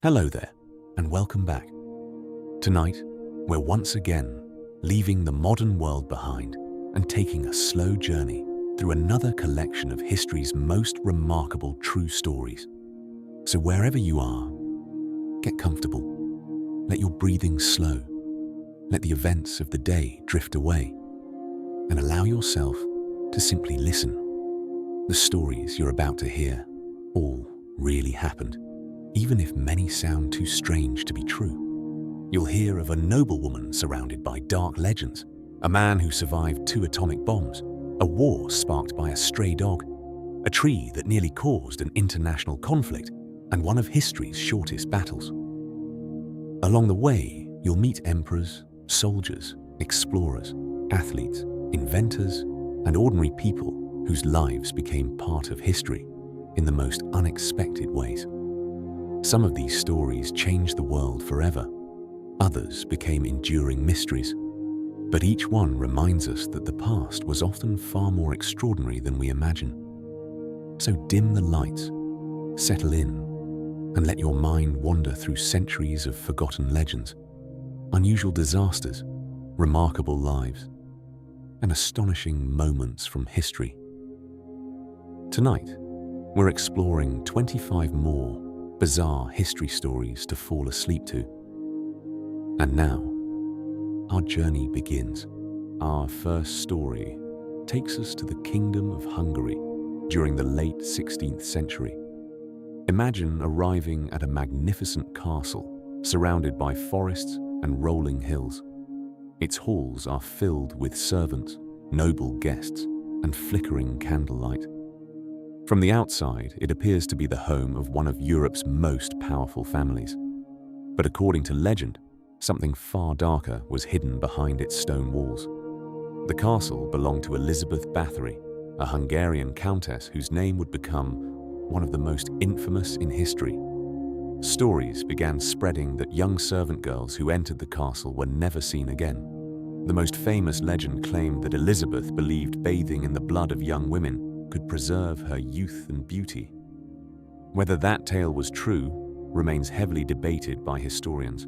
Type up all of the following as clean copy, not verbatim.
Hello there, and welcome back. Tonight, we're once again leaving the modern world behind and taking a slow journey through another collection of history's most remarkable true stories. So wherever you are, get comfortable. Let your breathing slow. Let the events of the day drift away, and allow yourself to simply listen. The stories you're about to hear all really happened, even if many sound too strange to be true. You'll hear of a noblewoman surrounded by dark legends, a man who survived 2 atomic bombs, a war sparked by a stray dog, a tree that nearly caused an international conflict, and one of history's shortest battles. Along the way, you'll meet emperors, soldiers, explorers, athletes, inventors, and ordinary people whose lives became part of history in the most unexpected ways. Some of these stories changed the world forever. Others became enduring mysteries. But each one reminds us that the past was often far more extraordinary than we imagine. So dim the lights, settle in, and let your mind wander through centuries of forgotten legends, unusual disasters, remarkable lives, and astonishing moments from history. Tonight, we're exploring 25 more bizarre history stories to fall asleep to. And now, our journey begins. Our first story takes us to the Kingdom of Hungary during the late 16th century. Imagine arriving at a magnificent castle surrounded by forests and rolling hills. Its halls are filled with servants, noble guests, and flickering candlelight. From the outside, it appears to be the home of one of Europe's most powerful families. But according to legend, something far darker was hidden behind its stone walls. The castle belonged to Elizabeth Báthory, a Hungarian countess whose name would become one of the most infamous in history. Stories began spreading that young servant girls who entered the castle were never seen again. The most famous legend claimed that Elizabeth believed bathing in the blood of young women could preserve her youth and beauty. Whether that tale was true remains heavily debated by historians.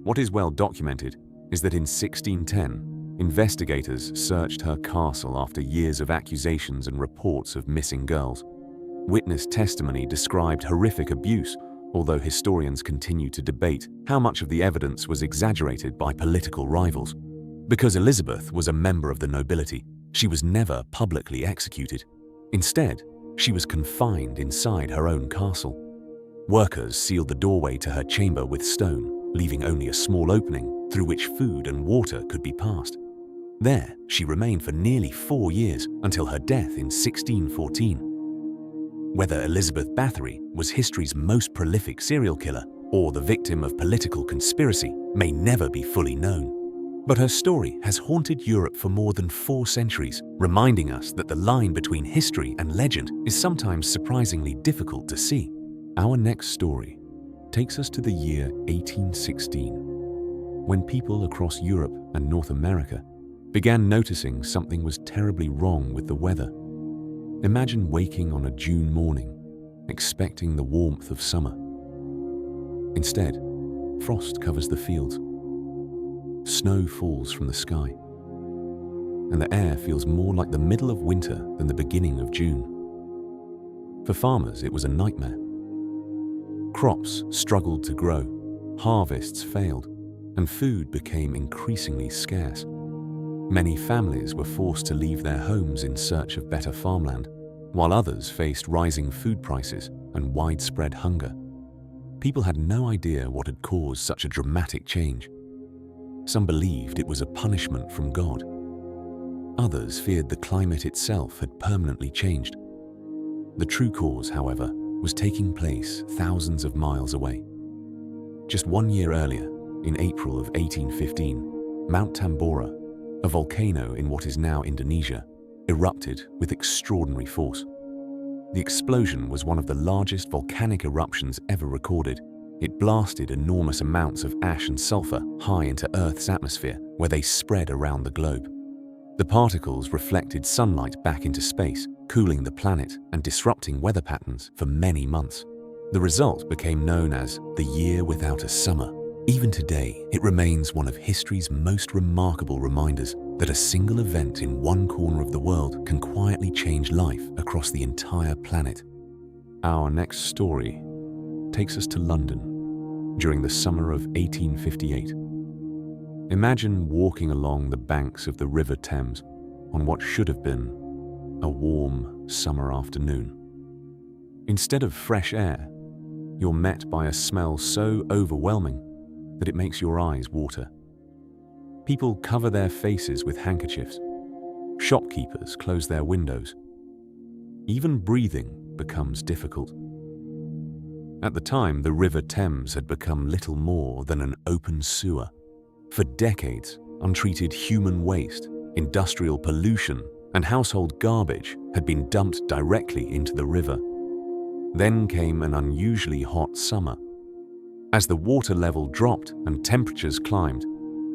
What is well documented is that in 1610, investigators searched her castle after years of accusations and reports of missing girls. Witness testimony described horrific abuse, although historians continue to debate how much of the evidence was exaggerated by political rivals. Because Elizabeth was a member of the nobility, she was never publicly executed. Instead, she was confined inside her own castle. Workers sealed the doorway to her chamber with stone, leaving only a small opening through which food and water could be passed. There, she remained for nearly 4 years until her death in 1614. Whether Elizabeth Báthory was history's most prolific serial killer or the victim of political conspiracy may never be fully known. But her story has haunted Europe for more than 4 centuries, reminding us that the line between history and legend is sometimes surprisingly difficult to see. Our next story takes us to the year 1816, when people across Europe and North America began noticing something was terribly wrong with the weather. Imagine waking on a June morning, expecting the warmth of summer. Instead, frost covers the fields. Snow falls from the sky, and the air feels more like the middle of winter than the beginning of June. For farmers, it was a nightmare. Crops struggled to grow, harvests failed, and food became increasingly scarce. Many families were forced to leave their homes in search of better farmland, while others faced rising food prices and widespread hunger. People had no idea what had caused such a dramatic change. Some believed it was a punishment from God. Others feared the climate itself had permanently changed. The true cause, however, was taking place thousands of miles away. Just 1 year earlier, in April of 1815, Mount Tambora, a volcano in what is now Indonesia, erupted with extraordinary force. The explosion was one of the largest volcanic eruptions ever recorded. It blasted enormous amounts of ash and sulfur high into Earth's atmosphere, where they spread around the globe. The particles reflected sunlight back into space, cooling the planet and disrupting weather patterns for many months. The result became known as the year without a summer. Even today, it remains one of history's most remarkable reminders that a single event in one corner of the world can quietly change life across the entire planet. Our next story takes us to London during the summer of 1858. Imagine walking along the banks of the River Thames on what should have been a warm summer afternoon. Instead of fresh air, you're met by a smell so overwhelming that it makes your eyes water. People cover their faces with handkerchiefs. Shopkeepers close their windows. Even breathing becomes difficult. At the time, the River Thames had become little more than an open sewer. For decades, untreated human waste, industrial pollution, and household garbage had been dumped directly into the river. Then came an unusually hot summer. As the water level dropped and temperatures climbed,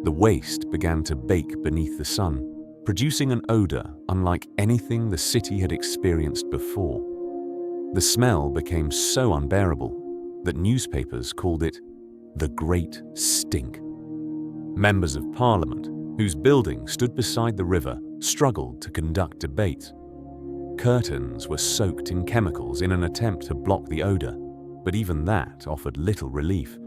the waste began to bake beneath the sun, producing an odor unlike anything the city had experienced before. The smell became so unbearable that newspapers called it the Great Stink. Members of Parliament, whose building stood beside the river, struggled to conduct debates. Curtains were soaked in chemicals in an attempt to block the odor, but even that offered little relief.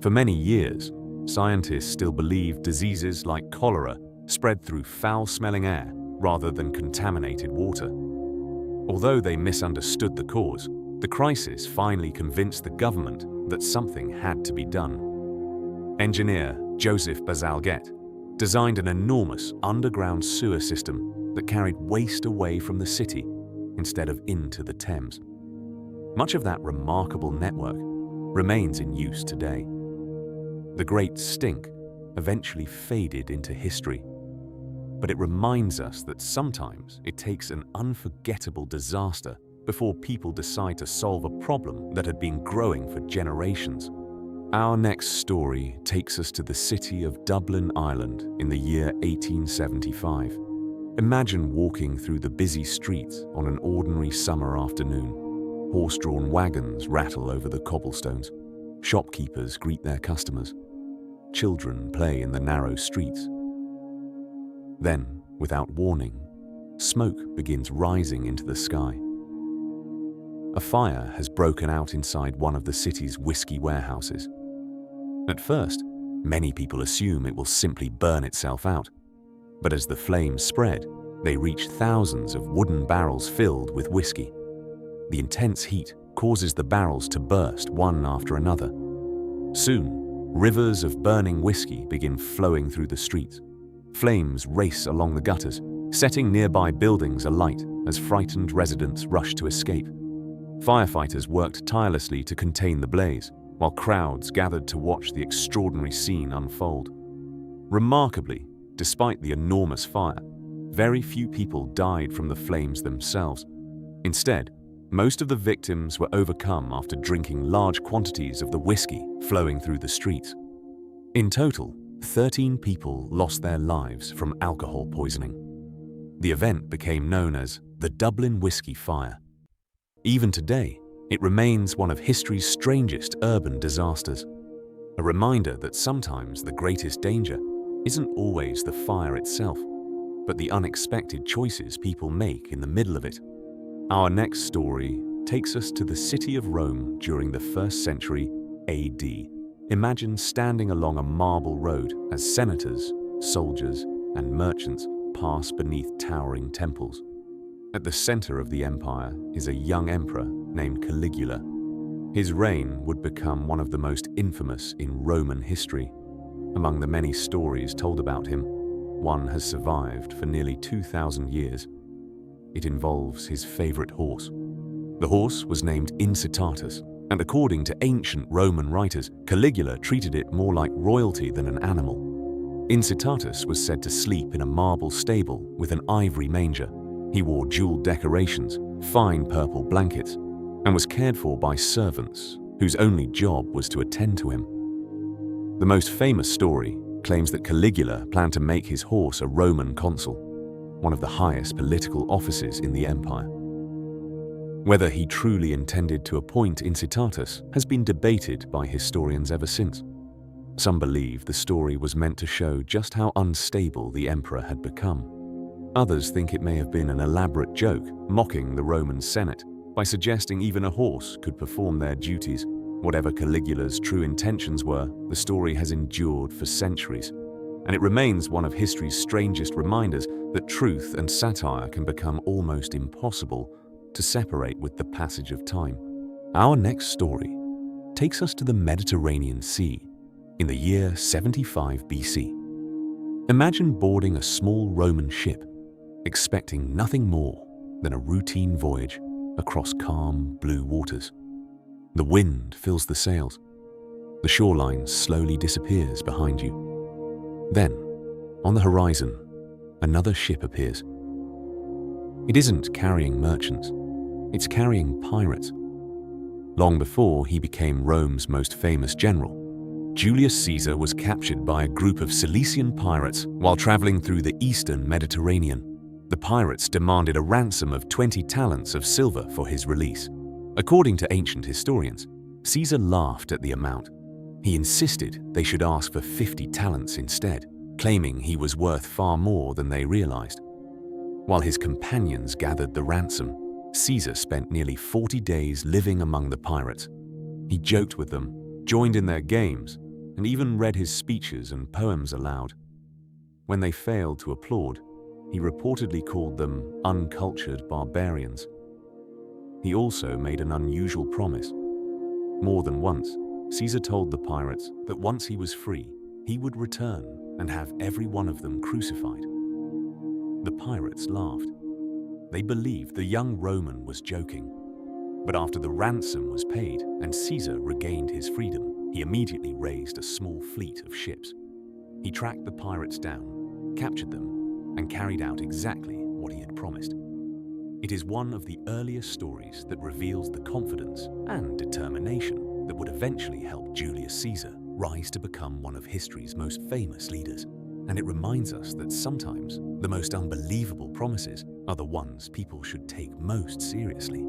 For many years, scientists still believed diseases like cholera spread through foul-smelling air rather than contaminated water. Although they misunderstood the cause, the crisis finally convinced the government that something had to be done. Engineer Joseph Bazalgette designed an enormous underground sewer system that carried waste away from the city instead of into the Thames. Much of that remarkable network remains in use today. The Great Stink eventually faded into history, but it reminds us that sometimes it takes an unforgettable disaster before people decide to solve a problem that had been growing for generations. Our next story takes us to the city of Dublin, Ireland in the year 1875. Imagine walking through the busy streets on an ordinary summer afternoon. Horse-drawn wagons rattle over the cobblestones. Shopkeepers greet their customers. Children play in the narrow streets. Then, without warning, smoke begins rising into the sky. A fire has broken out inside one of the city's whiskey warehouses. At first, many people assume it will simply burn itself out. But as the flames spread, they reach thousands of wooden barrels filled with whiskey. The intense heat causes the barrels to burst one after another. Soon, rivers of burning whiskey begin flowing through the streets. Flames race along the gutters, setting nearby buildings alight as frightened residents rush to escape. Firefighters worked tirelessly to contain the blaze, while crowds gathered to watch the extraordinary scene unfold. Remarkably, despite the enormous fire, very few people died from the flames themselves. Instead, most of the victims were overcome after drinking large quantities of the whiskey flowing through the streets. In total, 13 people lost their lives from alcohol poisoning. The event became known as the Dublin Whiskey Fire. Even today, it remains one of history's strangest urban disasters, a reminder that sometimes the greatest danger isn't always the fire itself, but the unexpected choices people make in the middle of it. Our next story takes us to the city of Rome during the 1st century AD. Imagine standing along a marble road as senators, soldiers, and merchants pass beneath towering temples. At the center of the empire is a young emperor named Caligula. His reign would become one of the most infamous in Roman history. Among the many stories told about him, one has survived for nearly 2,000 years. It involves his favorite horse. The horse was named Incitatus, and according to ancient Roman writers, Caligula treated it more like royalty than an animal. Incitatus was said to sleep in a marble stable with an ivory manger. He wore jeweled decorations, fine purple blankets, and was cared for by servants whose only job was to attend to him. The most famous story claims that Caligula planned to make his horse a Roman consul, one of the highest political offices in the empire. Whether he truly intended to appoint Incitatus has been debated by historians ever since. Some believe the story was meant to show just how unstable the emperor had become. Others think it may have been an elaborate joke mocking the Roman Senate by suggesting even a horse could perform their duties. Whatever Caligula's true intentions were, the story has endured for centuries, and it remains one of history's strangest reminders that truth and satire can become almost impossible to separate with the passage of time. Our next story takes us to the Mediterranean Sea in the year 75 BC. Imagine boarding a small Roman ship, expecting nothing more than a routine voyage across calm blue waters. The wind fills the sails. The shoreline slowly disappears behind you. Then, on the horizon, another ship appears. It isn't carrying merchants, it's carrying pirates. Long before he became Rome's most famous general, Julius Caesar was captured by a group of Cilician pirates while traveling through the eastern Mediterranean. The pirates demanded a ransom of 20 talents of silver for his release. According to ancient historians, Caesar laughed at the amount. He insisted they should ask for 50 talents instead, claiming he was worth far more than they realized. While his companions gathered the ransom, Caesar spent nearly 40 days living among the pirates. He joked with them, joined in their games, and even read his speeches and poems aloud. When they failed to applaud, he reportedly called them uncultured barbarians. He also made an unusual promise. More than once, Caesar told the pirates that once he was free, he would return and have every one of them crucified. The pirates laughed. They believed the young Roman was joking. But after the ransom was paid and Caesar regained his freedom, he immediately raised a small fleet of ships. He tracked the pirates down, captured them, and carried out exactly what he had promised. It is one of the earliest stories that reveals the confidence and determination that would eventually help Julius Caesar rise to become one of history's most famous leaders. And it reminds us that sometimes the most unbelievable promises are the ones people should take most seriously.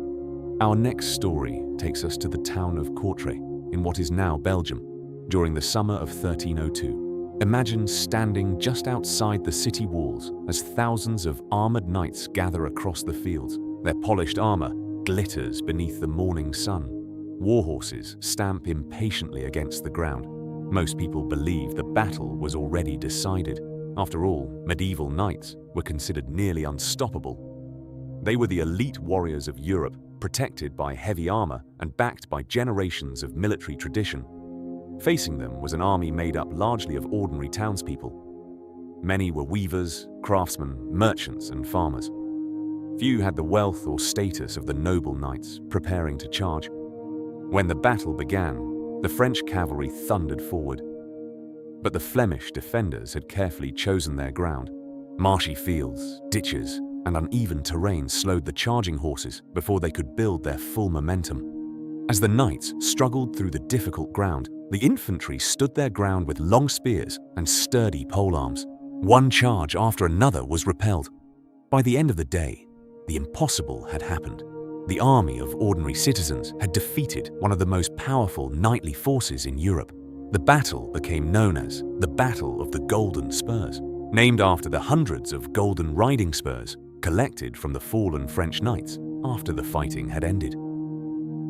Our next story takes us to the town of Courtrai in what is now Belgium during the summer of 1302. Imagine standing just outside the city walls as thousands of armored knights gather across the fields. Their polished armor glitters beneath the morning sun. War horses stamp impatiently against the ground. Most people believe the battle was already decided. After all, medieval knights were considered nearly unstoppable. They were the elite warriors of Europe, protected by heavy armor and backed by generations of military tradition. Facing them was an army made up largely of ordinary townspeople. Many were weavers, craftsmen, merchants, and farmers. Few had the wealth or status of the noble knights preparing to charge. When the battle began, the French cavalry thundered forward. But the Flemish defenders had carefully chosen their ground. Marshy fields, ditches, and uneven terrain slowed the charging horses before they could build their full momentum. As the knights struggled through the difficult ground, the infantry stood their ground with long spears and sturdy polearms. One charge after another was repelled. By the end of the day, the impossible had happened. The army of ordinary citizens had defeated one of the most powerful knightly forces in Europe. The battle became known as the Battle of the Golden Spurs, named after the hundreds of golden riding spurs collected from the fallen French knights after the fighting had ended.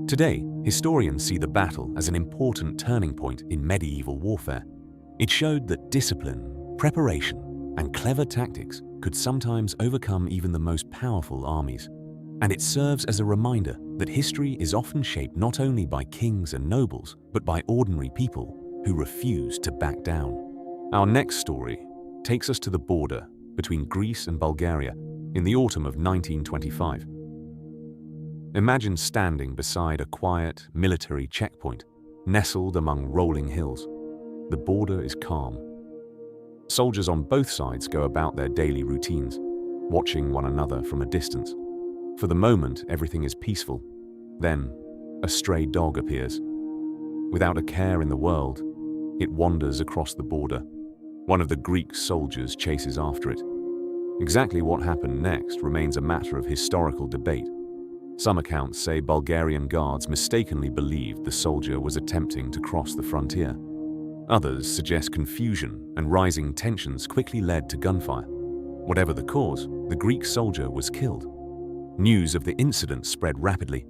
Today, historians see the battle as an important turning point in medieval warfare. It showed that discipline, preparation, and clever tactics could sometimes overcome even the most powerful armies. And it serves as a reminder that history is often shaped not only by kings and nobles, but by ordinary people who refuse to back down. Our next story takes us to the border between Greece and Bulgaria in the autumn of 1925. Imagine standing beside a quiet military checkpoint, nestled among rolling hills. The border is calm. Soldiers on both sides go about their daily routines, watching one another from a distance. For the moment, everything is peaceful. Then, a stray dog appears. Without a care in the world, it wanders across the border. One of the Greek soldiers chases after it. Exactly what happened next remains a matter of historical debate. Some accounts say Bulgarian guards mistakenly believed the soldier was attempting to cross the frontier. Others suggest confusion and rising tensions quickly led to gunfire. Whatever the cause, the Greek soldier was killed. News of the incident spread rapidly.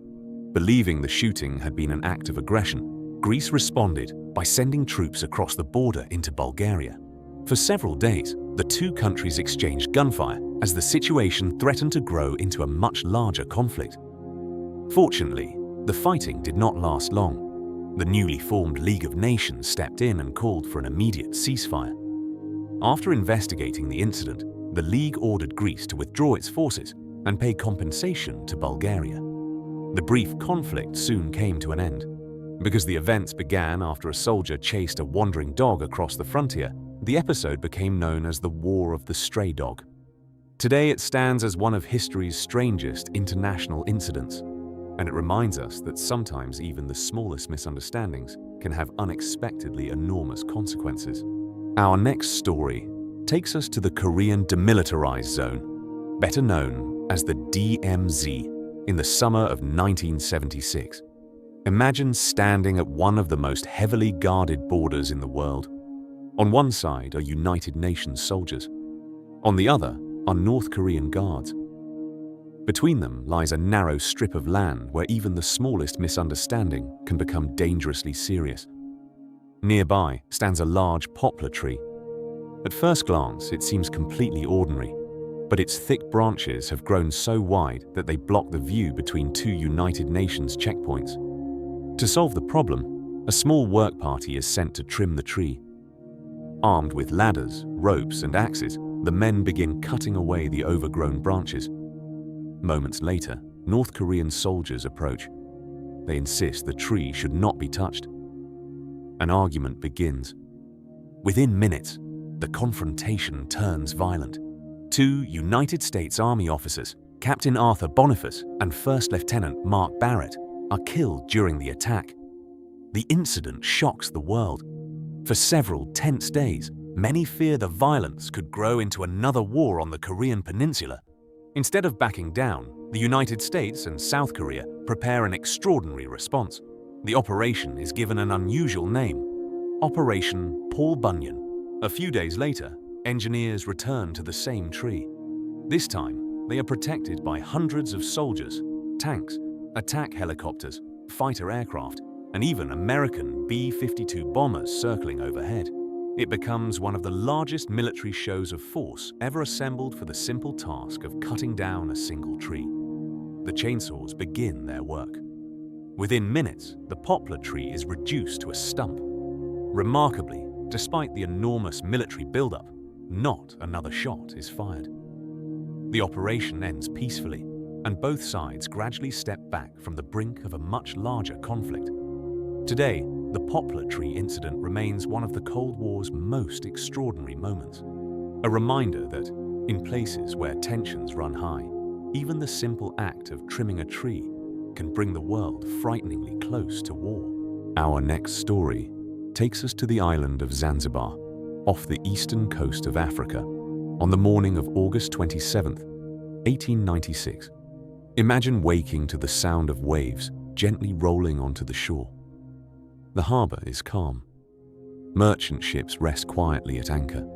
Believing the shooting had been an act of aggression, Greece responded by sending troops across the border into Bulgaria. For several days, the two countries exchanged gunfire as the situation threatened to grow into a much larger conflict. Fortunately, the fighting did not last long. The newly formed League of Nations stepped in and called for an immediate ceasefire. After investigating the incident, the League ordered Greece to withdraw its forces and pay compensation to Bulgaria. The brief conflict soon came to an end. Because the events began after a soldier chased a wandering dog across the frontier, the episode became known as the War of the Stray Dog. Today it stands as one of history's strangest international incidents, and it reminds us that sometimes even the smallest misunderstandings can have unexpectedly enormous consequences. Our next story takes us to the Korean Demilitarized Zone, better known as the DMZ, in the summer of 1976. Imagine standing at one of the most heavily guarded borders in the world. On one side are United Nations soldiers. On the other are North Korean guards. Between them lies a narrow strip of land where even the smallest misunderstanding can become dangerously serious. Nearby stands a large poplar tree. At first glance, it seems completely ordinary, but its thick branches have grown so wide that they block the view between two United Nations checkpoints. To solve the problem, a small work party is sent to trim the tree. Armed with ladders, ropes, and axes, the men begin cutting away the overgrown branches. Moments later, North Korean soldiers approach. They insist the tree should not be touched. An argument begins. Within minutes, the confrontation turns violent. Two United States Army officers, Captain Arthur Boniface and First Lieutenant Mark Barrett, are killed during the attack. The incident shocks the world. For several tense days, many fear the violence could grow into another war on the Korean peninsula. Instead of backing down, the United States and South Korea prepare an extraordinary response. The operation is given an unusual name, Operation Paul Bunyan. A few days later, engineers return to the same tree. This time, they are protected by hundreds of soldiers, tanks, attack helicopters, fighter aircraft, and even American B-52 bombers circling overhead. It becomes one of the largest military shows of force ever assembled for the simple task of cutting down a single tree. The chainsaws begin their work. Within minutes, the poplar tree is reduced to a stump. Remarkably, despite the enormous military buildup, not another shot is fired. The operation ends peacefully, and both sides gradually step back from the brink of a much larger conflict. Today, the poplar tree incident remains one of the Cold War's most extraordinary moments. A reminder that, in places where tensions run high, even the simple act of trimming a tree can bring the world frighteningly close to war. Our next story takes us to the island of Zanzibar, off the eastern coast of Africa, on the morning of August 27, 1896. Imagine waking to the sound of waves gently rolling onto the shore. The harbor is calm. Merchant ships rest quietly at anchor.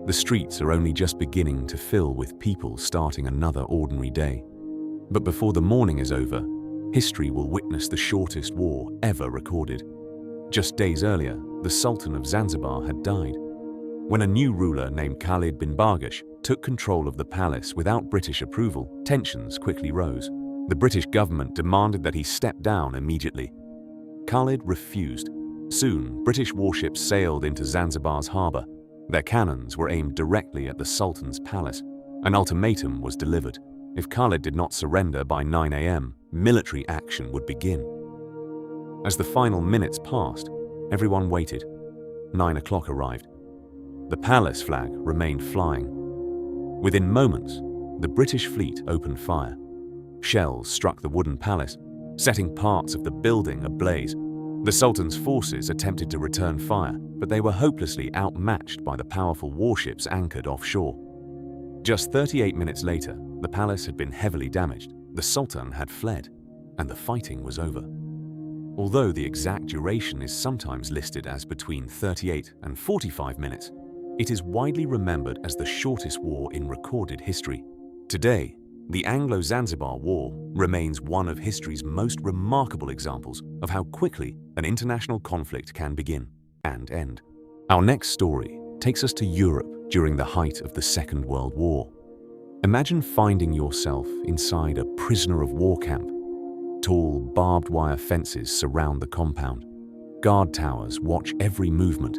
The streets are only just beginning to fill with people starting another ordinary day. But before the morning is over, history will witness the shortest war ever recorded. Just days earlier, the Sultan of Zanzibar had died. When a new ruler named Khalid bin Bargash took control of the palace without British approval, tensions quickly rose. The British government demanded that he step down immediately. Khalid refused. Soon, British warships sailed into Zanzibar's harbor. Their cannons were aimed directly at the Sultan's palace. An ultimatum was delivered. If Khalid did not surrender by 9 a.m., military action would begin. As the final minutes passed, everyone waited. 9 o'clock arrived. The palace flag remained flying. Within moments, the British fleet opened fire. Shells struck the wooden palace, setting parts of the building ablaze. The Sultan's forces attempted to return fire, but they were hopelessly outmatched by the powerful warships anchored offshore. Just 38 minutes later, the palace had been heavily damaged, the Sultan had fled, and the fighting was over. Although the exact duration is sometimes listed as between 38 and 45 minutes, it is widely remembered as the shortest war in recorded history. Today, the Anglo-Zanzibar War remains one of history's most remarkable examples of how quickly an international conflict can begin and end. Our next story takes us to Europe during the height of the Second World War. Imagine finding yourself inside a prisoner of war camp. Tall, barbed wire fences surround the compound. Guard towers watch every movement.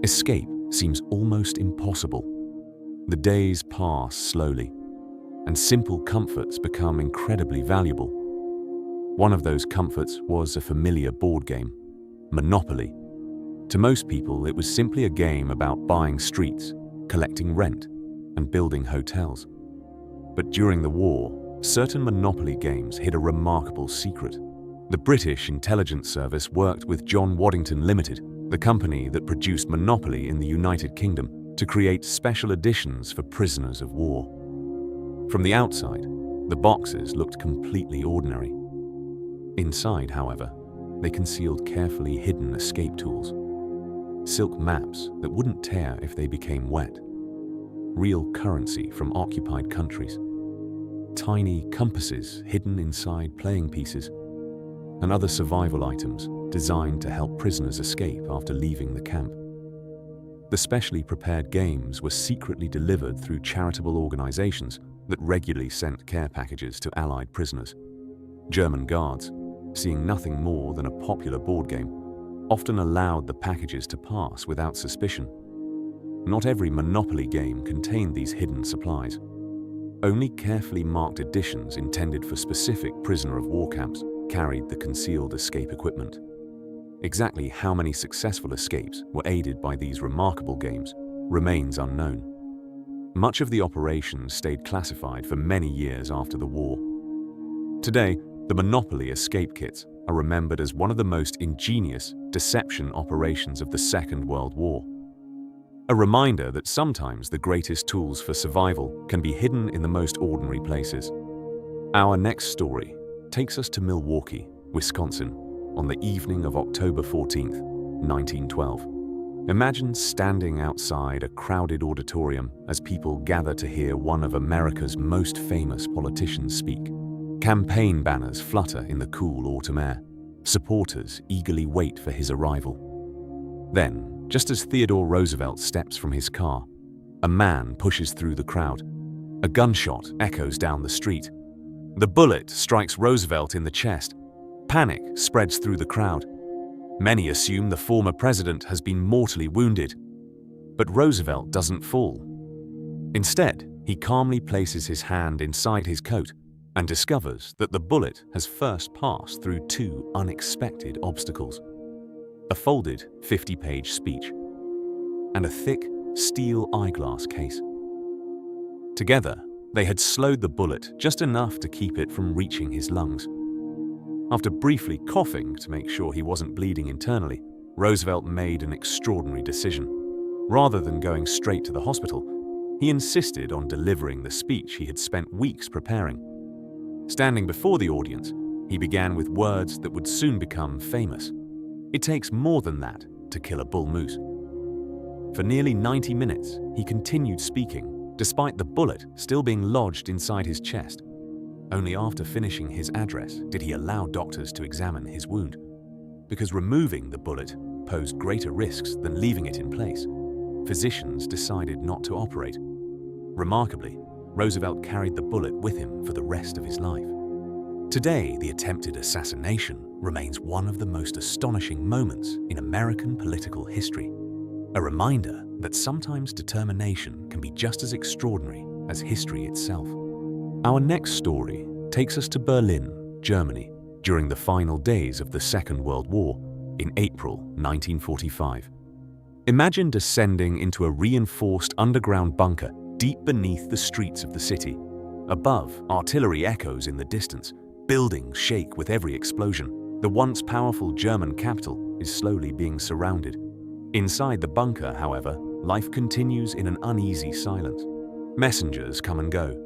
Escape seems almost impossible. The days pass slowly, and simple comforts become incredibly valuable. One of those comforts was a familiar board game, Monopoly. To most people, it was simply a game about buying streets, collecting rent, and building hotels. But during the war, certain Monopoly games hid a remarkable secret. The British Intelligence Service worked with John Waddington Limited, the company that produced Monopoly in the United Kingdom, to create special editions for prisoners of war. From the outside, the boxes looked completely ordinary. Inside, however, they concealed carefully hidden escape tools. Silk maps that wouldn't tear if they became wet. Real currency from occupied countries. Tiny compasses hidden inside playing pieces, and other survival items designed to help prisoners escape after leaving the camp. The specially prepared games were secretly delivered through charitable organizations that regularly sent care packages to Allied prisoners. German guards, seeing nothing more than a popular board game, often allowed the packages to pass without suspicion. Not every Monopoly game contained these hidden supplies. Only carefully marked editions intended for specific prisoner of war camps carried the concealed escape equipment. Exactly how many successful escapes were aided by these remarkable games remains unknown. Much of the operation stayed classified for many years after the war. Today, the Monopoly escape kits are remembered as one of the most ingenious deception operations of the Second World War. A reminder that sometimes the greatest tools for survival can be hidden in the most ordinary places. Our next story takes us to Milwaukee, Wisconsin, on the evening of October 14th, 1912. Imagine standing outside a crowded auditorium as people gather to hear one of America's most famous politicians speak. Campaign banners flutter in the cool autumn air. Supporters eagerly wait for his arrival. Then, just as Theodore Roosevelt steps from his car, a man pushes through the crowd. A gunshot echoes down the street. The bullet strikes Roosevelt in the chest. Panic spreads through the crowd. Many assume the former president has been mortally wounded. But Roosevelt doesn't fall. Instead, he calmly places his hand inside his coat and discovers that the bullet has first passed through two unexpected obstacles: a folded 50-page speech and a thick steel eyeglass case. Together, they had slowed the bullet just enough to keep it from reaching his lungs. After briefly coughing to make sure he wasn't bleeding internally, Roosevelt made an extraordinary decision. Rather than going straight to the hospital, he insisted on delivering the speech he had spent weeks preparing. Standing before the audience, he began with words that would soon become famous. It takes more than that to kill a bull moose. For nearly 90 minutes, he continued speaking, despite the bullet still being lodged inside his chest. Only after finishing his address did he allow doctors to examine his wound. Because removing the bullet posed greater risks than leaving it in place, physicians decided not to operate. Remarkably, Roosevelt carried the bullet with him for the rest of his life. Today, the attempted assassination remains one of the most astonishing moments in American political history. A reminder that sometimes determination can be just as extraordinary as history itself. Our next story takes us to Berlin, Germany, during the final days of the Second World War in April 1945. Imagine descending into a reinforced underground bunker deep beneath the streets of the city. Above, artillery echoes in the distance. Buildings shake with every explosion. The once powerful German capital is slowly being surrounded. Inside the bunker, however, life continues in an uneasy silence. Messengers come and go.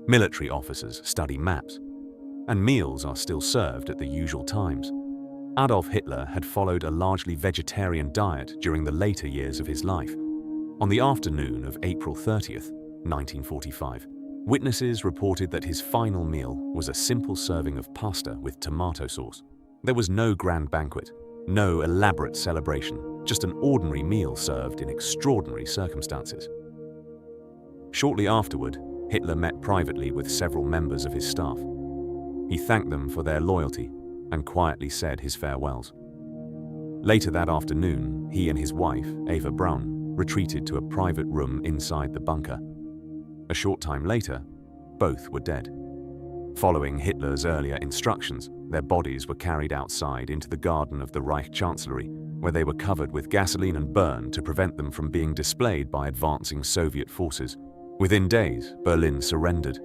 Military officers study maps. and meals are still served at the usual times. Adolf Hitler had followed a largely vegetarian diet during the later years of his life. On the afternoon of April 30th, 1945, witnesses reported that his final meal was a simple serving of pasta with tomato sauce. There was no grand banquet, no elaborate celebration, just an ordinary meal served in extraordinary circumstances. Shortly afterward, Hitler met privately with several members of his staff. He thanked them for their loyalty and quietly said his farewells. Later that afternoon, he and his wife, Eva Braun, retreated to a private room inside the bunker. A short time later, both were dead. Following Hitler's earlier instructions, their bodies were carried outside into the garden of the Reich Chancellery, where they were covered with gasoline and burned to prevent them from being displayed by advancing Soviet forces. Within days, Berlin surrendered.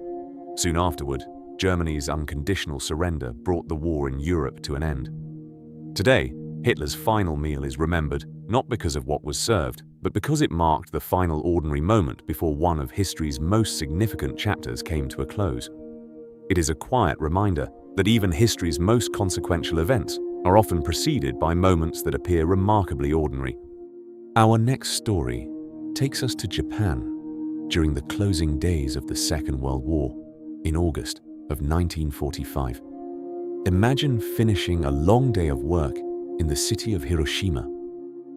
Soon afterward, Germany's unconditional surrender brought the war in Europe to an end. Today, Hitler's final meal is remembered not because of what was served, but because it marked the final ordinary moment before one of history's most significant chapters came to a close. It is a quiet reminder that even history's most consequential events are often preceded by moments that appear remarkably ordinary. Our next story takes us to Japan during the closing days of the Second World War in August of 1945. Imagine finishing a long day of work in the city of Hiroshima.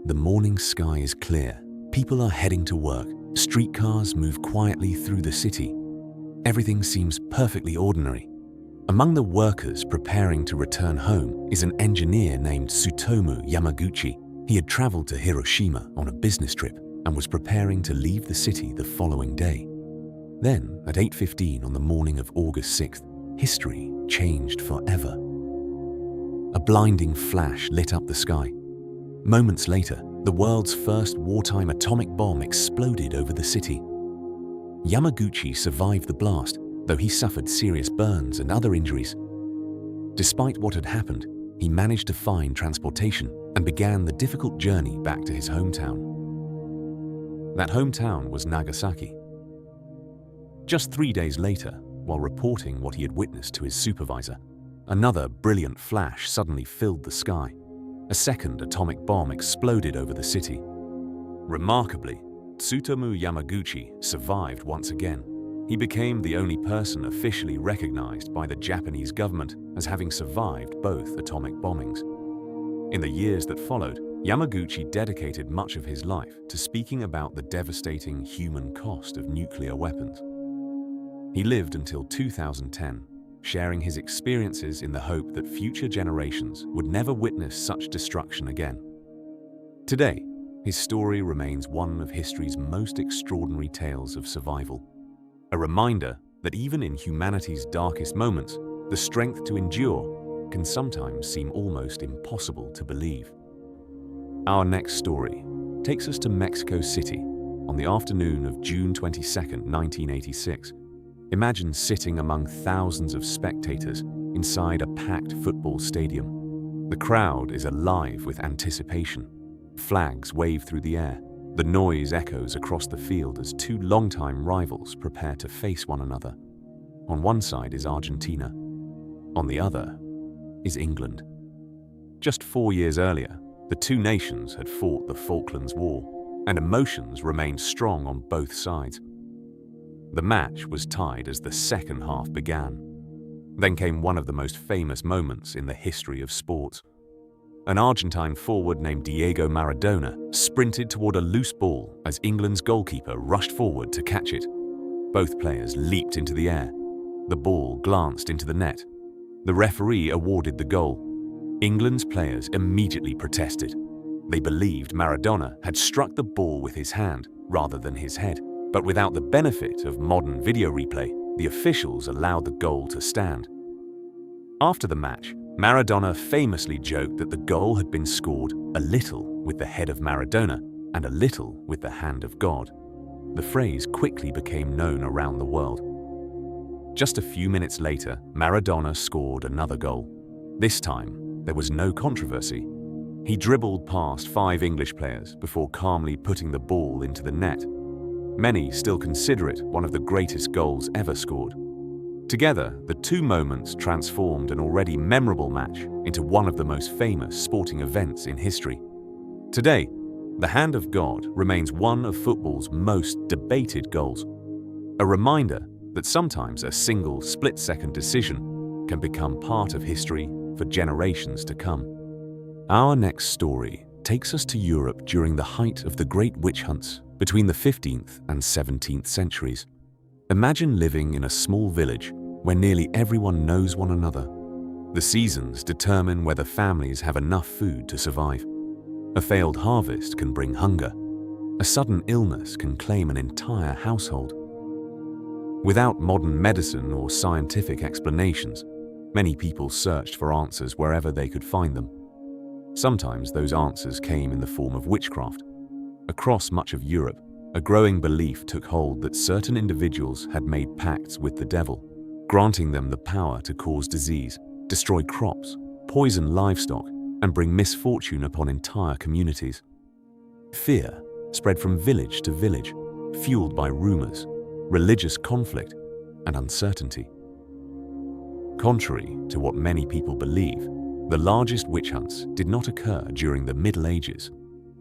The morning sky is clear. People are heading to work. Streetcars move quietly through the city. Everything seems perfectly ordinary. Among the workers preparing to return home is an engineer named Tsutomu Yamaguchi. He had traveled to Hiroshima on a business trip and was preparing to leave the city the following day. Then, at 8:15 on the morning of August 6th, history changed forever. A blinding flash lit up the sky. Moments later, the world's first wartime atomic bomb exploded over the city. Yamaguchi survived the blast, though he suffered serious burns and other injuries. Despite what had happened, he managed to find transportation and began the difficult journey back to his hometown. That hometown was Nagasaki. Just 3 days later, while reporting what he had witnessed to his supervisor, another brilliant flash suddenly filled the sky. A second atomic bomb exploded over the city. Remarkably, Tsutomu Yamaguchi survived once again. He became the only person officially recognized by the Japanese government as having survived both atomic bombings. In the years that followed, Yamaguchi dedicated much of his life to speaking about the devastating human cost of nuclear weapons. He lived until 2010, sharing his experiences in the hope that future generations would never witness such destruction again. Today, his story remains one of history's most extraordinary tales of survival, a reminder that even in humanity's darkest moments, the strength to endure can sometimes seem almost impossible to believe. Our next story takes us to Mexico City on the afternoon of June 22, 1986. Imagine sitting among thousands of spectators inside a packed football stadium. The crowd is alive with anticipation. Flags wave through the air. The noise echoes across the field as two longtime rivals prepare to face one another. On one side is Argentina. On the other is England. Just 4 years earlier, the two nations had fought the Falklands War, and emotions remained strong on both sides. The match was tied as the second half began. Then came one of the most famous moments in the history of sports. An Argentine forward named Diego Maradona sprinted toward a loose ball as England's goalkeeper rushed forward to catch it. Both players leaped into the air. The ball glanced into the net. The referee awarded the goal. England's players immediately protested. They believed Maradona had struck the ball with his hand rather than his head. But without the benefit of modern video replay, the officials allowed the goal to stand. After the match, Maradona famously joked that the goal had been scored a little with the head of Maradona and a little with the hand of God. The phrase quickly became known around the world. Just a few minutes later, Maradona scored another goal. This time, there was no controversy. He dribbled past 5 English players before calmly putting the ball into the net. Many still consider it one of the greatest goals ever scored. Together, the two moments transformed an already memorable match into one of the most famous sporting events in history. Today, the hand of God remains one of football's most debated goals, a reminder that sometimes a single split-second decision can become part of history for generations to come. Our next story takes us to Europe during the height of the Great Witch Hunts between the 15th and 17th centuries. Imagine living in a small village where nearly everyone knows one another. The seasons determine whether families have enough food to survive. A failed harvest can bring hunger. A sudden illness can claim an entire household. Without modern medicine or scientific explanations, many people searched for answers wherever they could find them. Sometimes those answers came in the form of witchcraft. Across much of Europe, a growing belief took hold that certain individuals had made pacts with the devil, granting them the power to cause disease, destroy crops, poison livestock, and bring misfortune upon entire communities. Fear spread from village to village, fueled by rumors, religious conflict, and uncertainty. Contrary to what many people believe, the largest witch hunts did not occur during the Middle Ages.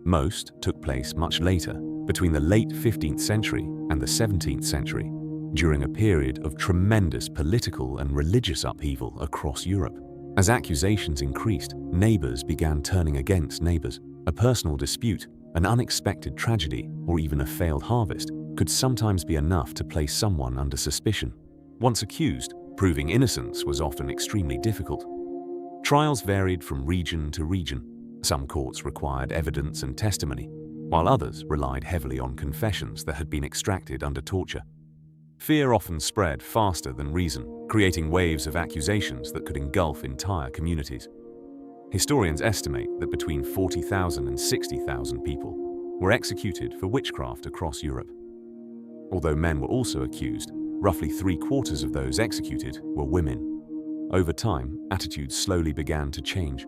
Most took place much later, between the late 15th century and the 17th century, during a period of tremendous political and religious upheaval across Europe. As accusations increased, neighbors began turning against neighbors. A personal dispute, an unexpected tragedy, or even a failed harvest could sometimes be enough to place someone under suspicion. Once accused, proving innocence was often extremely difficult. Trials varied from region to region. Some courts required evidence and testimony, while others relied heavily on confessions that had been extracted under torture. Fear often spread faster than reason, creating waves of accusations that could engulf entire communities. Historians estimate that between 40,000 and 60,000 people were executed for witchcraft across Europe. Although men were also accused, roughly 3/4 of those executed were women. Over time, attitudes slowly began to change.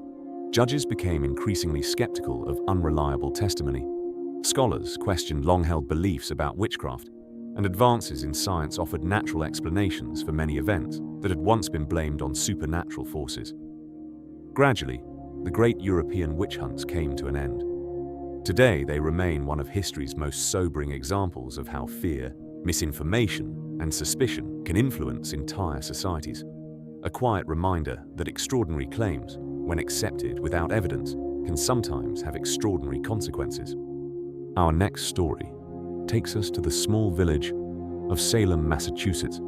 Judges became increasingly skeptical of unreliable testimony. Scholars questioned long-held beliefs about witchcraft, and advances in science offered natural explanations for many events that had once been blamed on supernatural forces. Gradually, the great European witch hunts came to an end. Today, they remain one of history's most sobering examples of how fear, misinformation, and suspicion can influence entire societies. A quiet reminder that extraordinary claims, when accepted without evidence, can sometimes have extraordinary consequences. Our next story takes us to the small village of Salem, Massachusetts,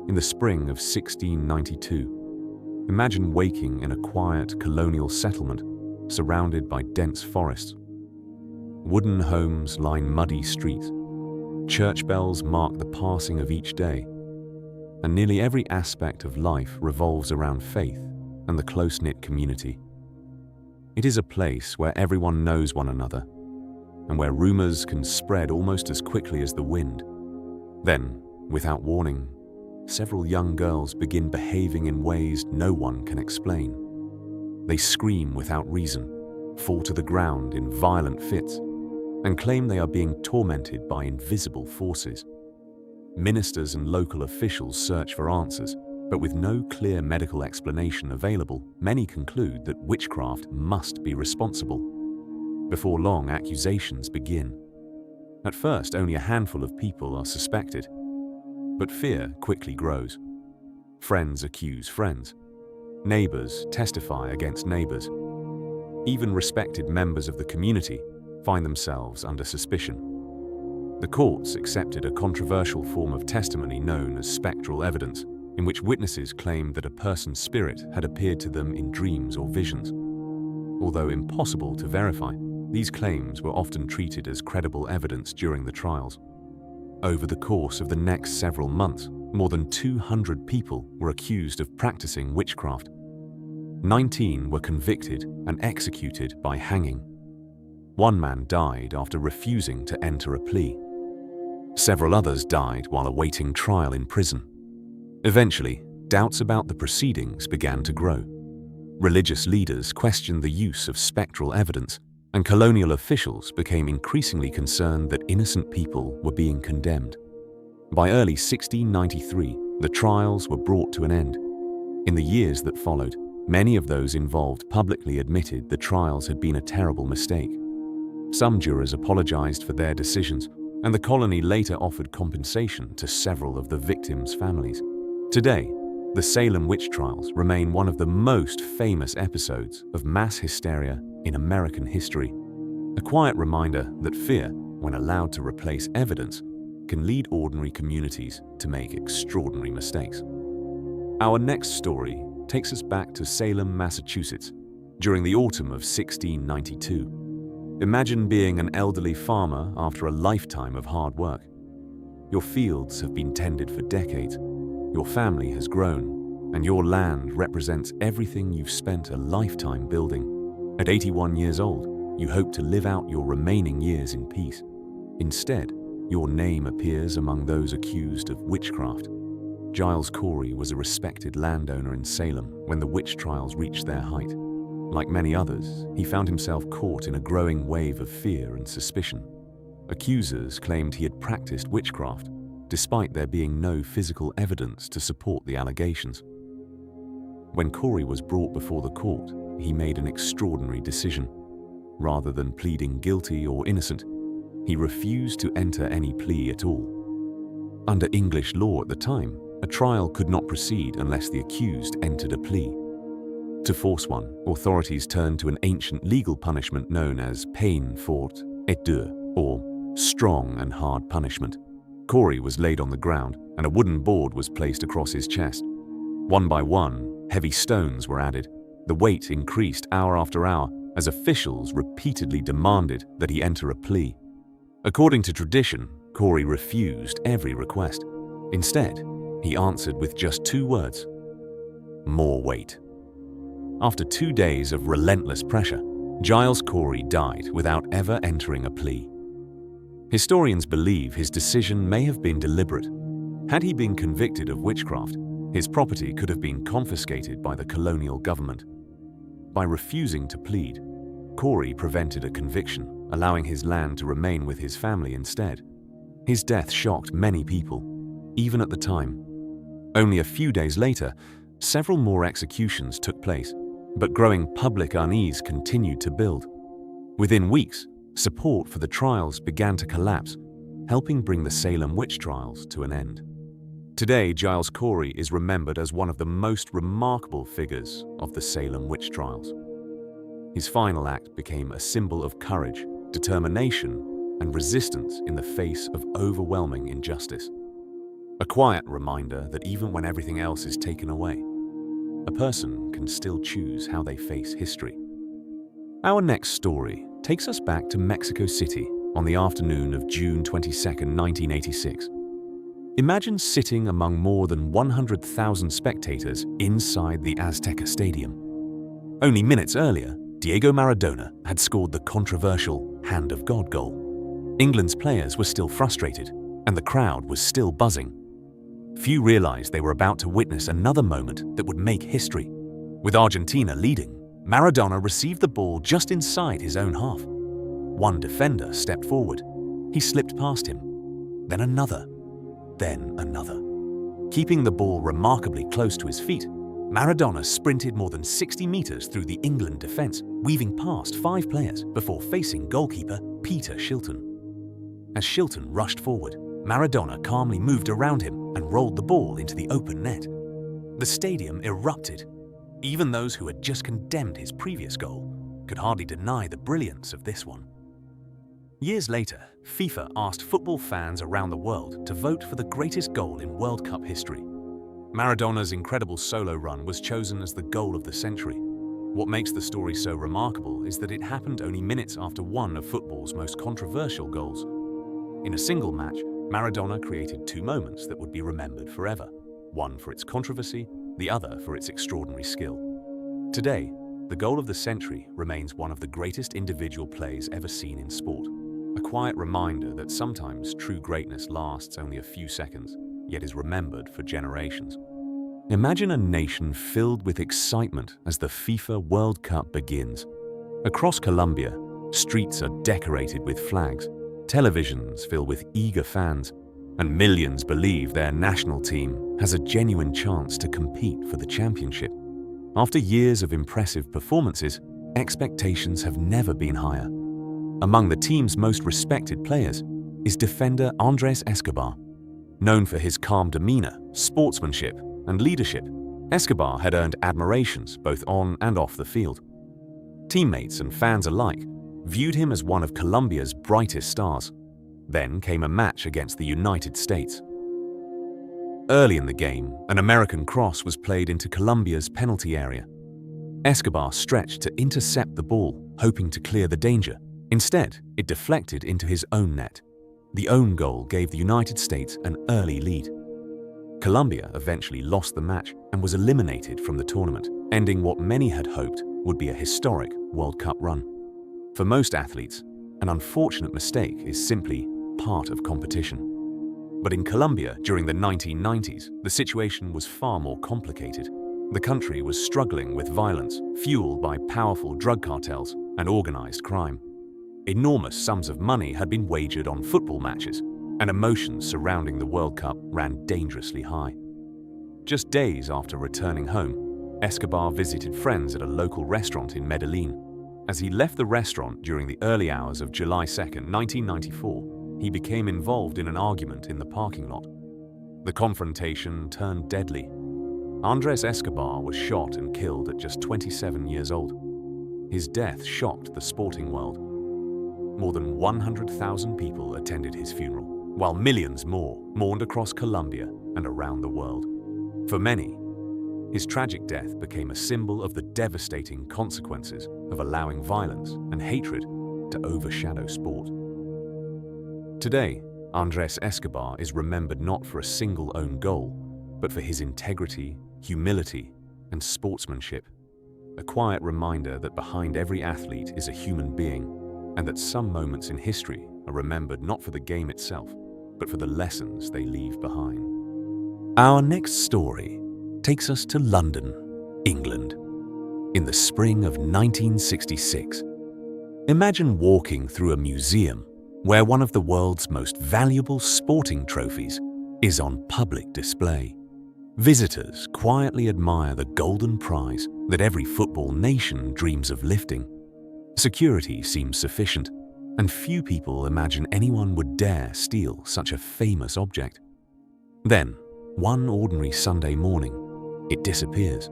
in the spring of 1692. Imagine waking in a quiet colonial settlement surrounded by dense forests. Wooden homes line muddy streets. Church bells mark the passing of each day, and nearly every aspect of life revolves around faith and the close-knit community. It is a place where everyone knows one another, and where rumors can spread almost as quickly as the wind. Then, without warning, several young girls begin behaving in ways no one can explain. They scream without reason, fall to the ground in violent fits, and claim they are being tormented by invisible forces. Ministers and local officials search for answers, but with no clear medical explanation available, many conclude that witchcraft must be responsible. Before long, accusations begin. At first, only a handful of people are suspected, but fear quickly grows. Friends accuse friends. Neighbors testify against neighbors. Even respected members of the community find themselves under suspicion. The courts accepted a controversial form of testimony known as spectral evidence, in which witnesses claimed that a person's spirit had appeared to them in dreams or visions. Although impossible to verify, these claims were often treated as credible evidence during the trials. Over the course of the next several months, more than 200 people were accused of practicing witchcraft. 19 were convicted and executed by hanging. One man died after refusing to enter a plea. Several others died while awaiting trial in prison. Eventually, doubts about the proceedings began to grow. Religious leaders questioned the use of spectral evidence, and colonial officials became increasingly concerned that innocent people were being condemned. By early 1693, the trials were brought to an end. In the years that followed, many of those involved publicly admitted the trials had been a terrible mistake. Some jurors apologized for their decisions, and the colony later offered compensation to several of the victims' families. Today, the Salem witch trials remain one of the most famous episodes of mass hysteria in American history. A quiet reminder that fear, when allowed to replace evidence, can lead ordinary communities to make extraordinary mistakes. Our next story takes us back to Salem, Massachusetts, during the autumn of 1692. Imagine being an elderly farmer after a lifetime of hard work. Your fields have been tended for decades, your family has grown, and your land represents everything you've spent a lifetime building. At 81 years old, you hope to live out your remaining years in peace. Instead, your name appears among those accused of witchcraft. Giles Corey was a respected landowner in Salem when the witch trials reached their height. Like many others, he found himself caught in a growing wave of fear and suspicion. Accusers claimed he had practiced witchcraft, despite there being no physical evidence to support the allegations. When Corey was brought before the court, he made an extraordinary decision. Rather than pleading guilty or innocent, he refused to enter any plea at all. Under English law at the time, a trial could not proceed unless the accused entered a plea. To force one, authorities turned to an ancient legal punishment known as peine forte et dure, or strong and hard punishment. Corey was laid on the ground, and a wooden board was placed across his chest. One by one, heavy stones were added. The weight increased hour after hour as officials repeatedly demanded that he enter a plea. According to tradition, Corey refused every request. Instead, he answered with just 2 words: more weight. After 2 days of relentless pressure, Giles Corey died without ever entering a plea. Historians believe his decision may have been deliberate. Had he been convicted of witchcraft, his property could have been confiscated by the colonial government. By refusing to plead, Corey prevented a conviction, allowing his land to remain with his family instead. His death shocked many people, even at the time. Only a few days later, several more executions took place, but growing public unease continued to build. Within weeks, support for the trials began to collapse, helping bring the Salem witch trials to an end. Today, Giles Corey is remembered as one of the most remarkable figures of the Salem witch trials. His final act became a symbol of courage, determination, and resistance in the face of overwhelming injustice. A quiet reminder that even when everything else is taken away, a person can still choose how they face history. Our next story takes us back to Mexico City on the afternoon of June 22, 1986. Imagine sitting among more than 100,000 spectators inside the Azteca Stadium. Only minutes earlier, Diego Maradona had scored the controversial Hand of God goal. England's players were still frustrated, and the crowd was still buzzing. Few realized they were about to witness another moment that would make history. With Argentina leading, Maradona received the ball just inside his own half. One defender stepped forward. He slipped past him. Then another. Then another. Keeping the ball remarkably close to his feet, Maradona sprinted more than 60 meters through the England defense, weaving past 5 players before facing goalkeeper Peter Shilton. As Shilton rushed forward, Maradona calmly moved around him and rolled the ball into the open net. The stadium erupted. Even those who had just condemned his previous goal could hardly deny the brilliance of this one. Years later, FIFA asked football fans around the world to vote for the greatest goal in World Cup history. Maradona's incredible solo run was chosen as the goal of the century. What makes the story so remarkable is that it happened only minutes after one of football's most controversial goals. In a single match, Maradona created 2 moments that would be remembered forever, one for its controversy, the other for its extraordinary skill. Today, the goal of the century remains one of the greatest individual plays ever seen in sport, a quiet reminder that sometimes true greatness lasts only a few seconds, yet is remembered for generations. Imagine a nation filled with excitement as the FIFA World Cup begins. Across Colombia, streets are decorated with flags, televisions fill with eager fans, and millions believe their national team has a genuine chance to compete for the championship. After years of impressive performances, expectations have never been higher. Among the team's most respected players is defender Andrés Escobar. Known for his calm demeanor, sportsmanship, and leadership, Escobar had earned admirations both on and off the field. Teammates and fans alike viewed him as one of Colombia's brightest stars. Then came a match against the United States. Early in the game, an American cross was played into Colombia's penalty area. Escobar stretched to intercept the ball, hoping to clear the danger. Instead, it deflected into his own net. The own goal gave the United States an early lead. Colombia eventually lost the match and was eliminated from the tournament, ending what many had hoped would be a historic World Cup run. For most athletes, an unfortunate mistake is simply part of competition. But in Colombia during the 1990s, the situation was far more complicated. The country was struggling with violence, fueled by powerful drug cartels and organized crime. Enormous sums of money had been wagered on football matches, and emotions surrounding the World Cup ran dangerously high. Just days after returning home, Escobar visited friends at a local restaurant in Medellin. As he left the restaurant during the early hours of July 2, 1994, he became involved in an argument in the parking lot. The confrontation turned deadly. Andrés Escobar was shot and killed at just 27 years old. His death shocked the sporting world. More than 100,000 people attended his funeral, while millions more mourned across Colombia and around the world. For many, his tragic death became a symbol of the devastating consequences of allowing violence and hatred to overshadow sport. Today, Andrés Escobar is remembered not for a single own goal, but for his integrity, humility, and sportsmanship. A quiet reminder that behind every athlete is a human being, and that some moments in history are remembered not for the game itself, but for the lessons they leave behind. Our next story takes us to London, England, in the spring of 1966. Imagine walking through a museum where one of the world's most valuable sporting trophies is on public display. Visitors quietly admire the golden prize that every football nation dreams of lifting. Security seems sufficient, and few people imagine anyone would dare steal such a famous object. Then, one ordinary Sunday morning, it disappears.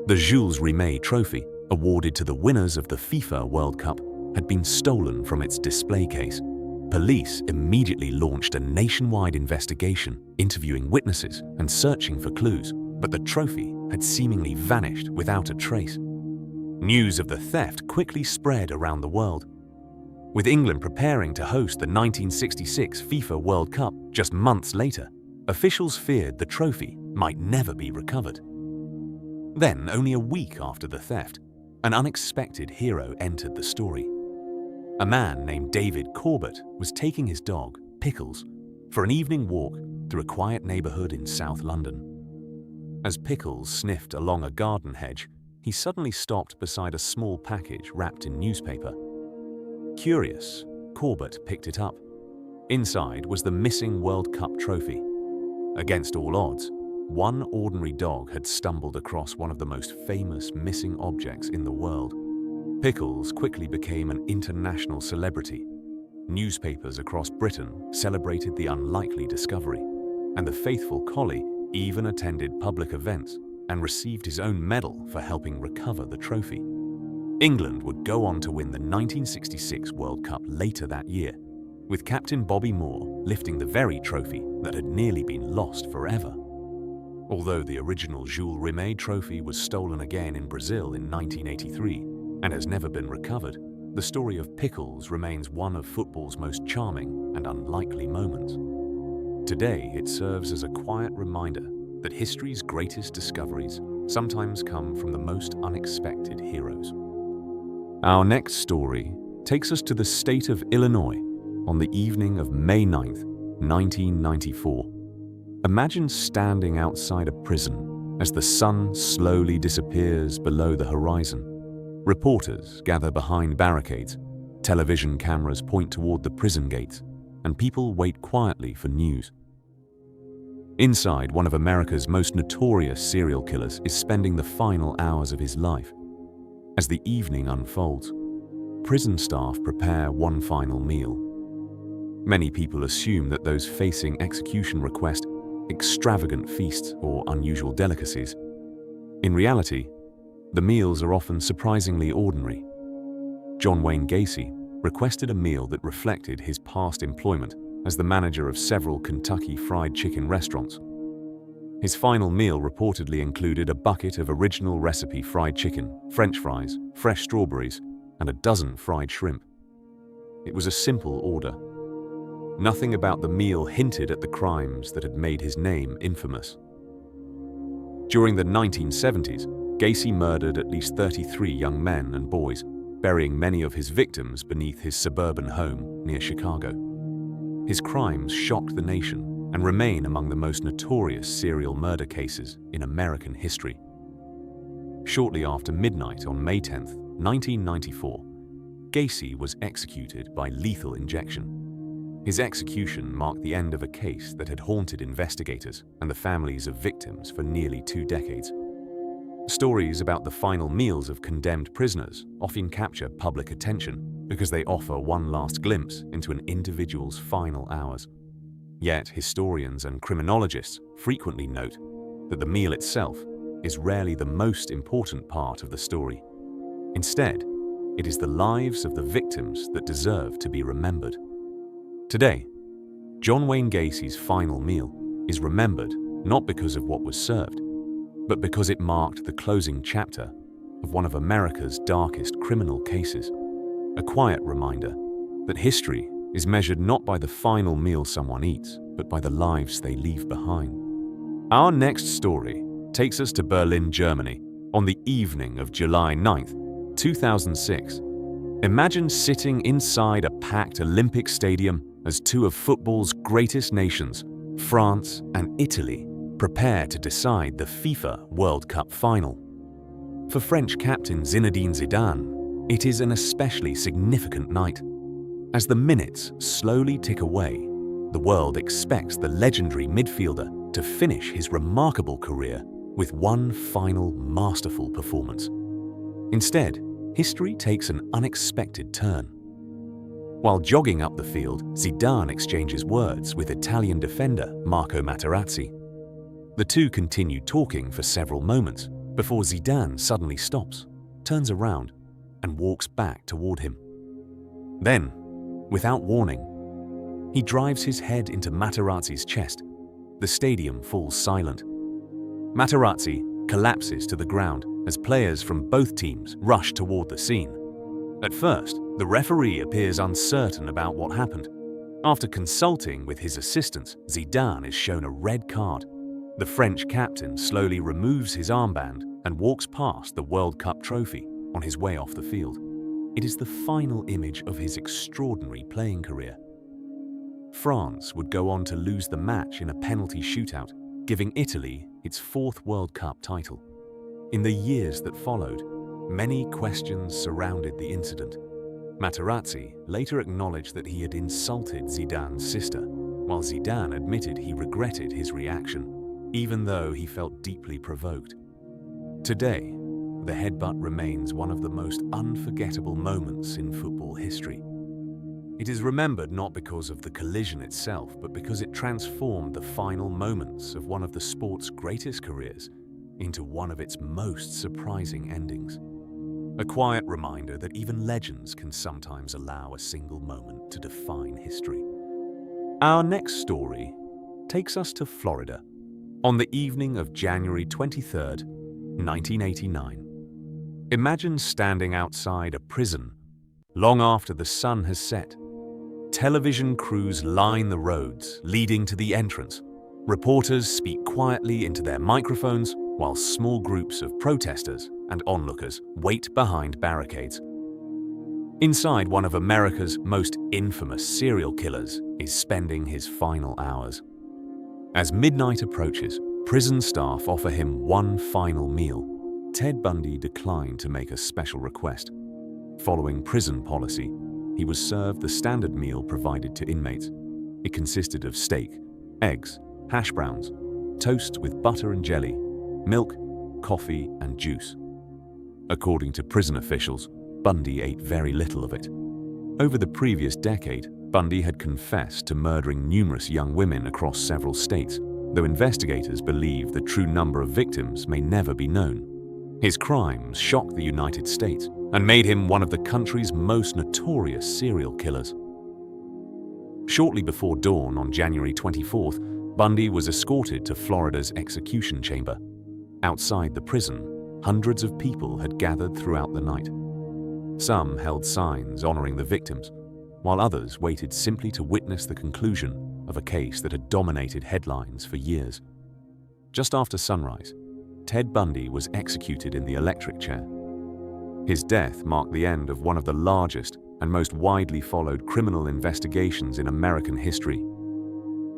The Jules Rimet trophy, awarded to the winners of the FIFA World Cup, had been stolen from its display case. Police immediately launched a nationwide investigation, interviewing witnesses and searching for clues, but the trophy had seemingly vanished without a trace. News of the theft quickly spread around the world. With England preparing to host the 1966 FIFA World Cup just months later, officials feared the trophy might never be recovered. Then, only a week after the theft, an unexpected hero entered the story. A man named David Corbett was taking his dog, Pickles, for an evening walk through a quiet neighborhood in South London. As Pickles sniffed along a garden hedge, he suddenly stopped beside a small package wrapped in newspaper. Curious, Corbett picked it up. Inside was the missing World Cup trophy. Against all odds, one ordinary dog had stumbled across one of the most famous missing objects in the world. Pickles quickly became an international celebrity. Newspapers across Britain celebrated the unlikely discovery, and the faithful collie even attended public events and received his own medal for helping recover the trophy. England would go on to win the 1966 World Cup later that year, with Captain Bobby Moore lifting the very trophy that had nearly been lost forever. Although the original Jules Rimet trophy was stolen again in Brazil in 1983 and has never been recovered, the story of Pickles remains one of football's most charming and unlikely moments. Today, it serves as a quiet reminder that history's greatest discoveries sometimes come from the most unexpected heroes. Our next story takes us to the state of Illinois on the evening of May 9th, 1994. Imagine standing outside a prison as the sun slowly disappears below the horizon. Reporters gather behind barricades, television cameras point toward the prison gates, and people wait quietly for news. Inside, one of America's most notorious serial killers is spending the final hours of his life. As the evening unfolds, prison staff prepare one final meal. Many people assume that those facing execution request extravagant feasts or unusual delicacies. In reality, the meals are often surprisingly ordinary. John Wayne Gacy requested a meal that reflected his past employment as the manager of several Kentucky Fried Chicken restaurants. His final meal reportedly included a bucket of original recipe fried chicken, French fries, fresh strawberries, and a dozen fried shrimp. It was a simple order. Nothing about the meal hinted at the crimes that had made his name infamous. During the 1970s, Gacy murdered at least 33 young men and boys, burying many of his victims beneath his suburban home near Chicago. His crimes shocked the nation and remain among the most notorious serial murder cases in American history. Shortly after midnight on May 10, 1994, Gacy was executed by lethal injection. His execution marked the end of a case that had haunted investigators and the families of victims for nearly 2 decades. Stories about the final meals of condemned prisoners often capture public attention because they offer one last glimpse into an individual's final hours. Yet historians and criminologists frequently note that the meal itself is rarely the most important part of the story. Instead, it is the lives of the victims that deserve to be remembered. Today, John Wayne Gacy's final meal is remembered not because of what was served, but because it marked the closing chapter of one of America's darkest criminal cases. A quiet reminder that history is measured not by the final meal someone eats, but by the lives they leave behind. Our next story takes us to Berlin, Germany, on the evening of July 9, 2006. Imagine sitting inside a packed Olympic stadium as two of football's greatest nations, France and Italy, prepare to decide the FIFA World Cup final. For French captain Zinedine Zidane, it is an especially significant night. As the minutes slowly tick away, the world expects the legendary midfielder to finish his remarkable career with one final masterful performance. Instead, history takes an unexpected turn. While jogging up the field, Zidane exchanges words with Italian defender Marco Materazzi. The two continue talking for several moments before Zidane suddenly stops, turns around, and walks back toward him. Then, without warning, he drives his head into Materazzi's chest. The stadium falls silent. Materazzi collapses to the ground as players from both teams rush toward the scene. At first, the referee appears uncertain about what happened. After consulting with his assistants, Zidane is shown a red card. The French captain slowly removes his armband and walks past the World Cup trophy on his way off the field. It is the final image of his extraordinary playing career. France would go on to lose the match in a penalty shootout, giving Italy its 4th World Cup title. In the years that followed, many questions surrounded the incident. Materazzi later acknowledged that he had insulted Zidane's sister, while Zidane admitted he regretted his reaction, even though he felt deeply provoked. Today, the headbutt remains one of the most unforgettable moments in football history. It is remembered not because of the collision itself, but because it transformed the final moments of one of the sport's greatest careers into one of its most surprising endings. A quiet reminder that even legends can sometimes allow a single moment to define history. Our next story takes us to Florida on the evening of January 23, 1989. Imagine standing outside a prison long after the sun has set. Television crews line the roads leading to the entrance. Reporters speak quietly into their microphones while small groups of protesters and onlookers wait behind barricades. Inside, one of America's most infamous serial killers is spending his final hours. As midnight approaches, prison staff offer him one final meal. Ted Bundy declined to make a special request. Following prison policy, he was served the standard meal provided to inmates. It consisted of steak, eggs, hash browns, toast with butter and jelly, milk, coffee, and juice. According to prison officials, Bundy ate very little of it. Over the previous decade, Bundy had confessed to murdering numerous young women across several states, though investigators believe the true number of victims may never be known. His crimes shocked the United States and made him one of the country's most notorious serial killers. Shortly before dawn on January 24th, Bundy was escorted to Florida's execution chamber. Outside the prison, hundreds of people had gathered throughout the night. Some held signs honoring the victims, while others waited simply to witness the conclusion of a case that had dominated headlines for years. Just after sunrise, Ted Bundy was executed in the electric chair. His death marked the end of one of the largest and most widely followed criminal investigations in American history.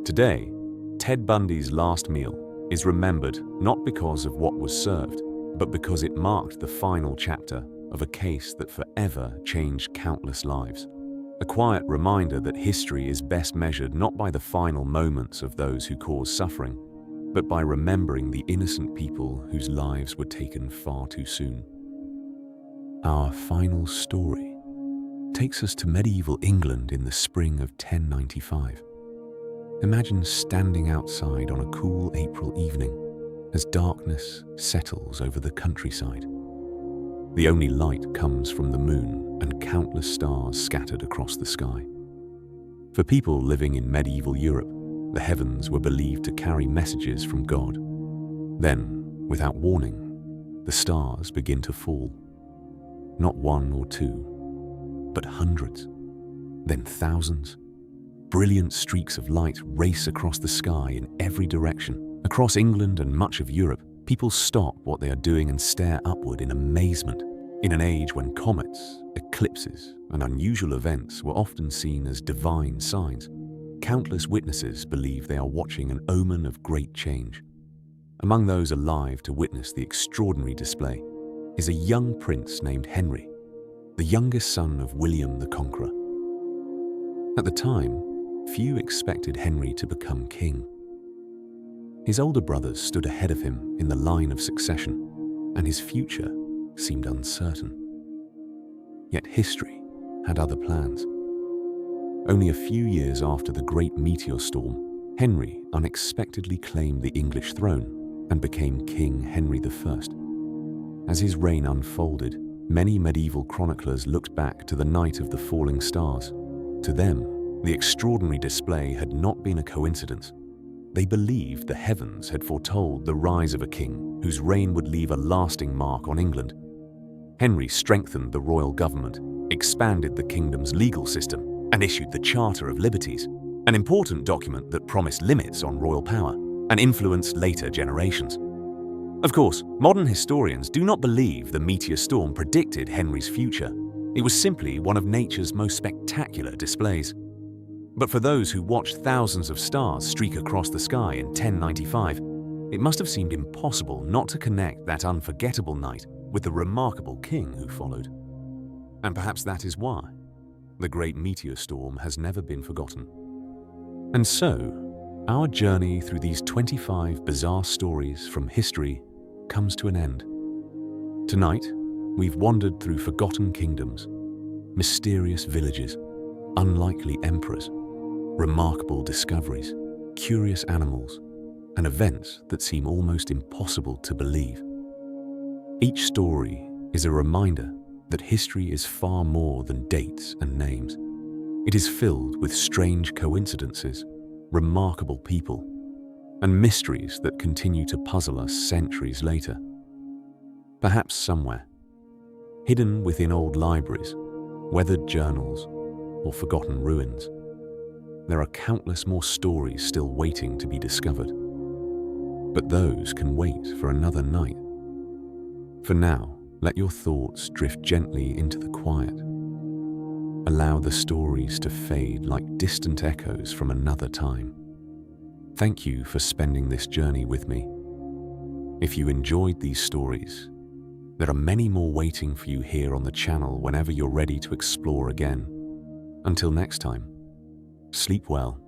Today, Ted Bundy's last meal is remembered not because of what was served, but because it marked the final chapter of a case that forever changed countless lives. A quiet reminder that history is best measured not by the final moments of those who cause suffering, but by remembering the innocent people whose lives were taken far too soon. Our final story takes us to medieval England in the spring of 1095. Imagine standing outside on a cool April evening as darkness settles over the countryside. The only light comes from the moon and countless stars scattered across the sky. For people living in medieval Europe, the heavens were believed to carry messages from God. Then, without warning, the stars begin to fall. Not one or two, but hundreds, then thousands. Brilliant streaks of light race across the sky in every direction. Across England and much of Europe, people stop what they are doing and stare upward in amazement. In an age when comets, eclipses, and unusual events were often seen as divine signs, countless witnesses believe they are watching an omen of great change. Among those alive to witness the extraordinary display is a young prince named Henry, the youngest son of William the Conqueror. At the time, few expected Henry to become king. His older brothers stood ahead of him in the line of succession, and his future seemed uncertain. Yet history had other plans. Only a few years after the Great Meteor Storm, Henry unexpectedly claimed the English throne and became King Henry I. As his reign unfolded, many medieval chroniclers looked back to the night of the falling stars. To them, the extraordinary display had not been a coincidence. They believed the heavens had foretold the rise of a king whose reign would leave a lasting mark on England. Henry strengthened the royal government, expanded the kingdom's legal system, and issued the Charter of Liberties, an important document that promised limits on royal power and influenced later generations. Of course, modern historians do not believe the meteor storm predicted Henry's future. It was simply one of nature's most spectacular displays. But for those who watched thousands of stars streak across the sky in 1095, it must have seemed impossible not to connect that unforgettable night with the remarkable king who followed. And perhaps that is why the Great Meteor Storm has never been forgotten. And so, our journey through these 25 bizarre stories from history comes to an end. Tonight, we've wandered through forgotten kingdoms, mysterious villages, unlikely emperors, remarkable discoveries, curious animals, and events that seem almost impossible to believe. Each story is a reminder that history is far more than dates and names. It is filled with strange coincidences, remarkable people, and mysteries that continue to puzzle us centuries later. Perhaps somewhere, hidden within old libraries, weathered journals, or forgotten ruins, there are countless more stories still waiting to be discovered. But those can wait for another night. For now, let your thoughts drift gently into the quiet. Allow the stories to fade like distant echoes from another time. Thank you for spending this journey with me. If you enjoyed these stories, there are many more waiting for you here on the channel whenever you're ready to explore again. Until next time, sleep well